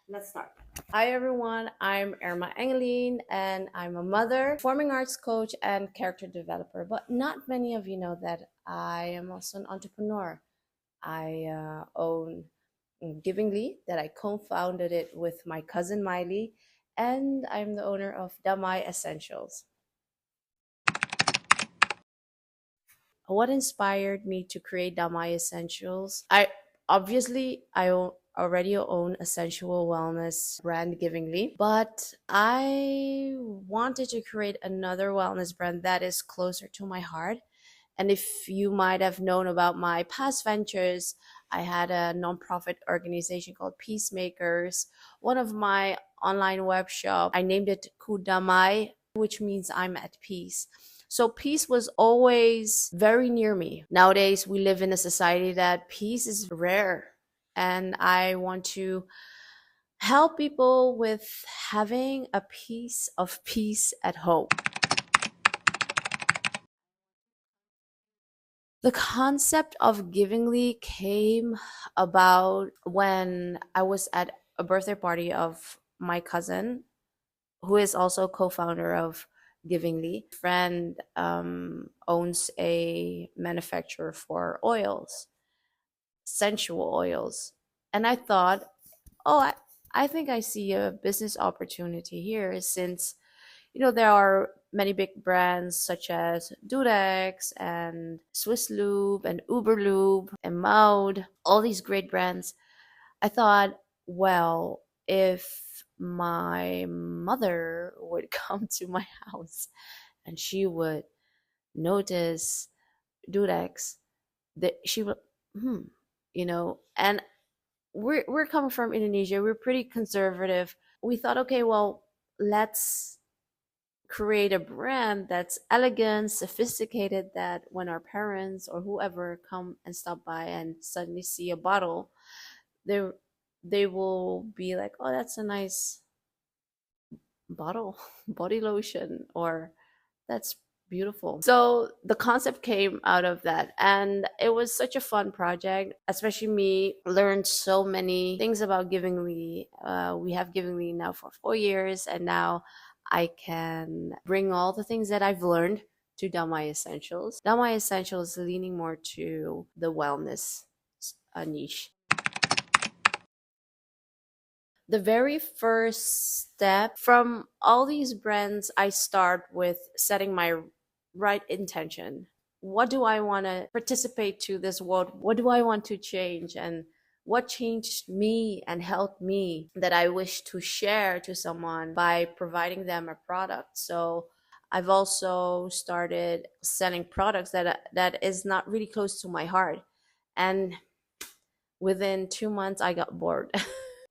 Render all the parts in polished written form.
Let's start. Hi everyone, I'm Erma and I'm a mother, performing arts coach, and character developer. But not many of you know that I am also an entrepreneur. I own Givingly, that I co-founded it with my cousin Miley, and I'm the owner of Damay Essentials. What inspired me to create Damay Essentials? I already own a sensual wellness brand Givingly, but I wanted to create another wellness brand that is closer to my heart. And if you might have known about my past ventures, I had a nonprofit organization called Peacemakers. One of my online web shop, I named it Kudamai, which means I'm at peace. So peace was always very near me. Nowadays, we live in a society that peace is rare. And I want to help people with having a piece of peace at home. The concept of Givingly came about when I was at a birthday party of my cousin, who is also co-founder of Givingly. Friend owns a manufacturer for oils, sensual oils, and I thought, oh, I think I see a business opportunity here since there are many big brands such as Durex and Swiss Lube and Uberlube and Maud, all these great brands. I thought, well, if my mother would come to my house and she would notice Durex, that she would, hmm, and we're coming from Indonesia. We're pretty conservative. We thought, okay, well, let's create a brand that's elegant, sophisticated, that when our parents or whoever come and stop by and suddenly see a bottle, they they will be like, "Oh, that's a nice bottle, body lotion," or "That's beautiful." So the concept came out of that, and it was such a fun project. Especially me, learned so many things about Givingly. We have Givingly now for 4 years, and now I can bring all the things that I've learned to Damay Essentials. Damay Essentials leaning more to the wellness niche. The very first step from all these brands, I start with setting my right intention. What do I want to participate to this world? What do I want to change? And what changed me and helped me that I wish to share to someone by providing them a product? So I've also started selling products that is not really close to my heart. And within 2 months, I got bored.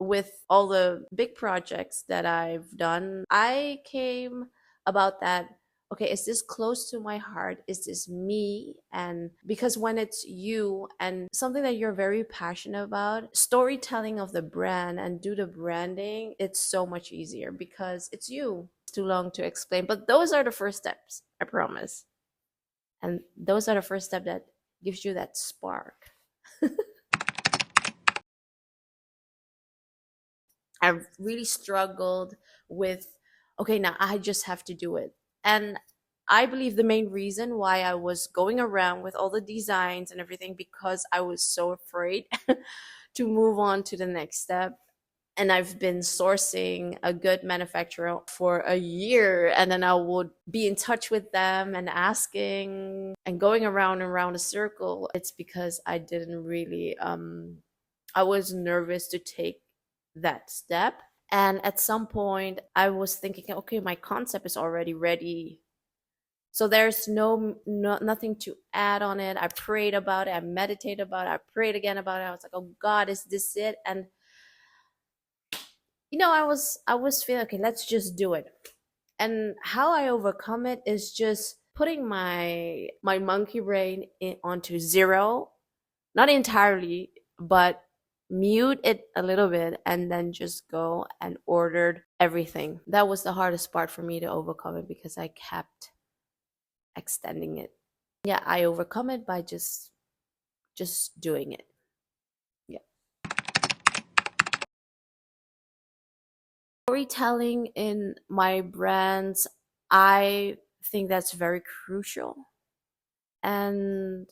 With all the big projects that I've done, I came about that. Okay, is this close to my heart? Is this me? And because when it's you and something that you're very passionate about, storytelling of the brand and do the branding, it's so much easier because it's you. It's too long to explain, but those are the first steps, I promise. And those are the first step that gives you that spark. I've really struggled with, okay, now I just have to do it. And I believe the main reason why I was going around with all the designs and everything because I was so afraid to move on to the next step. And I've been sourcing a good manufacturer for a year, and then I would be in touch with them and asking and going around and around a circle. It's because I didn't really I was nervous to take that step. And at some point, I was thinking, okay, my concept is already ready. So there's nothing to add on it. I prayed about it. I meditated about it. I prayed again about it. I was like, oh God, is this it? And I was feeling, okay, let's just do it. And how I overcome it is just putting my monkey brain onto zero, not entirely, but mute it a little bit and then just go and ordered everything. That was the hardest part for me to overcome it because I kept extending it. Yeah, I overcome it by just doing it. Yeah. Storytelling in my brands, I think that's very crucial. And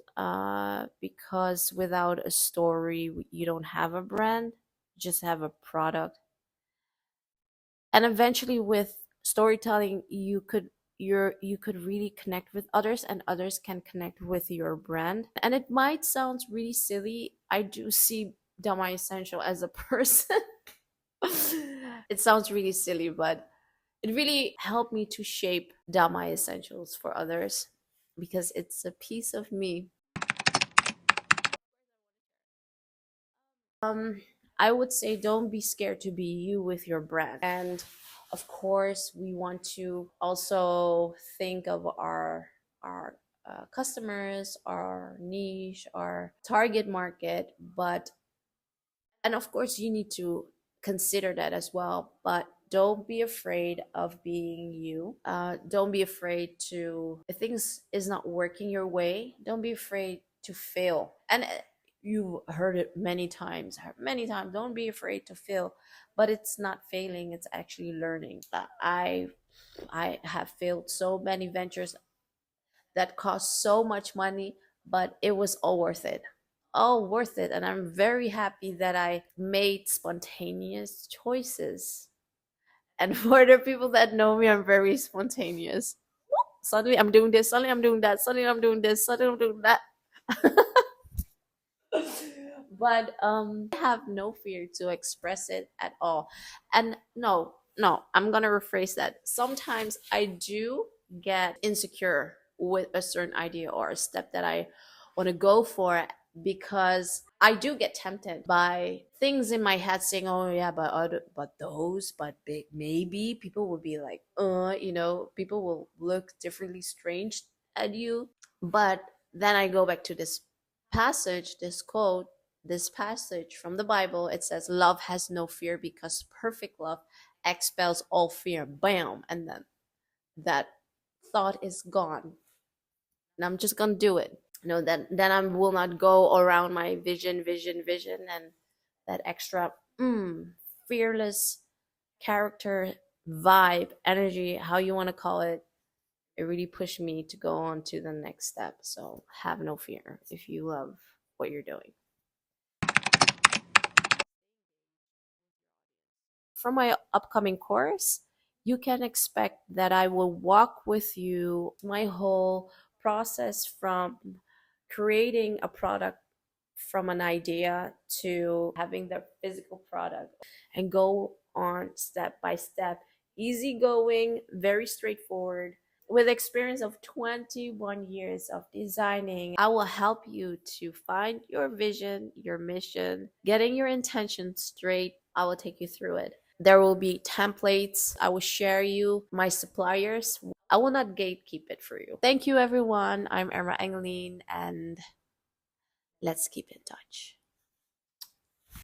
because without a story, you don't have a brand, you just have a product. And eventually, with storytelling, you could really connect with others, and others can connect with your brand. And it might sound really silly. I do see Damay Essential as a person. It sounds really silly, but it really helped me to shape Damay Essentials for others because it's a piece of me. Um, I would say don't be scared to be you with your brand. And of course, we want to also think of our customers, our niche, our target market, but and of course you need to consider that as well, but don't be afraid of being you. Don't be afraid to, if things is not working your way, don't be afraid to fail. And you heard it many times, don't be afraid to fail. But it's not failing, it's actually learning. I have failed so many ventures that cost so much money, but it was all worth it. All worth it. And I'm very happy that I made spontaneous choices. And for the people that know me, I'm very spontaneous. Suddenly I'm doing this, suddenly I'm doing that, suddenly I'm doing this, suddenly I'm doing that. But I have no fear to express it at all. And no, I'm gonna rephrase that. Sometimes I do get insecure with a certain idea or a step that I want to go for, because I do get tempted by things in my head saying, "Oh yeah, but but those, but big, maybe people will be like, people will look differently strange at you." But then I go back to this passage, this quote, this passage from the Bible. It says, "Love has no fear because perfect love expels all fear." Bam. And then that thought is gone. And I'm just gonna do it. Then I will not go around my vision, and that extra fearless character, vibe, energy, how you want to call it. It really pushed me to go on to the next step. So have no fear if you love what you're doing. For my upcoming course, you can expect that I will walk with you my whole process from creating a product from an idea to having the physical product, and go on step by step, easygoing, very straightforward. With experience of 21 years of designing, I will help you to find your vision, your mission, getting your intention straight. I will take you through it. There will be templates. I will share you my suppliers. I will not gatekeep it for you. Thank you, everyone. I'm Erma, and let's keep in touch.